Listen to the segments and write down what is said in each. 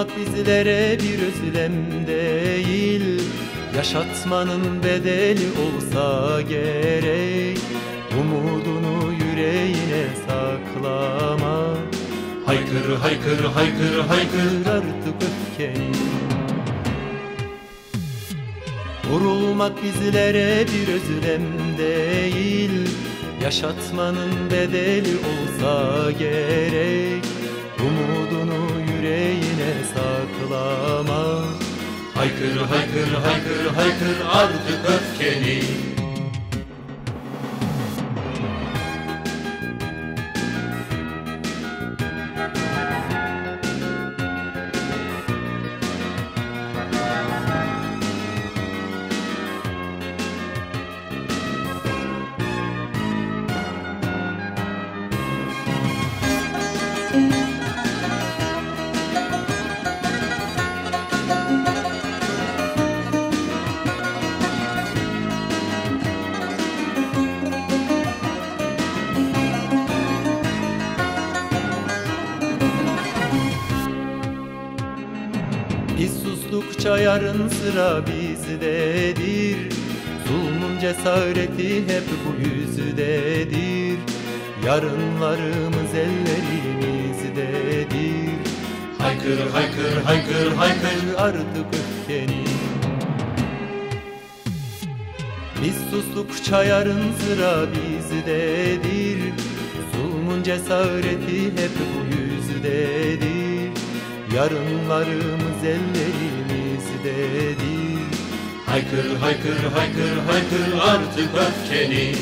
Vurulmak bizlere bir özlem değil, yaşatmanın bedeli olsa gerek. Umudunu yüreğine saklama, haykır haykır haykır haykır artık öfkeni. Vurulmak bizlere bir özlem değil, yaşatmanın bedeli olsa gerek. Umudunu yüreğine saklama, haykır haykır haykır haykır artık öfkeni. Biz sustukça yarın sıra bizdedir, zulmün cesareti hep bu yüzdedir. Yarınlarımız ellerimizdedir, haykır haykır haykır haykır artık öfkeni. Biz sustukça yarın sıra bizdedir, zulmün cesareti hep bu yüzdedir. Yarınlarımız ellerimizdedir, haykır haykır haykır haykır artık öfkeni.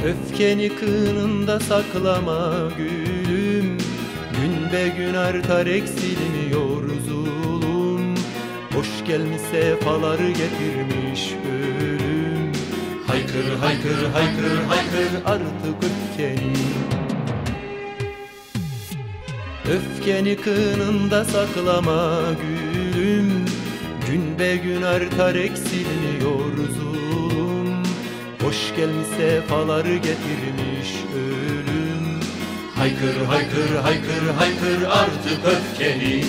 Öfkeni kınında saklama gülüm, gün be gün artar eksilmiyor zulüm. Hoş gelmiş sefaları getirmiş ölüm, haykır haykır haykır haykır artık öfkeni. Öfkeni kınında saklama gülüm, gün be gün artar eksilmiyor zulüm. Hoş gelmiş sefaları getirmiş ölüm, haykır haykır haykır haykır artık öfkeni.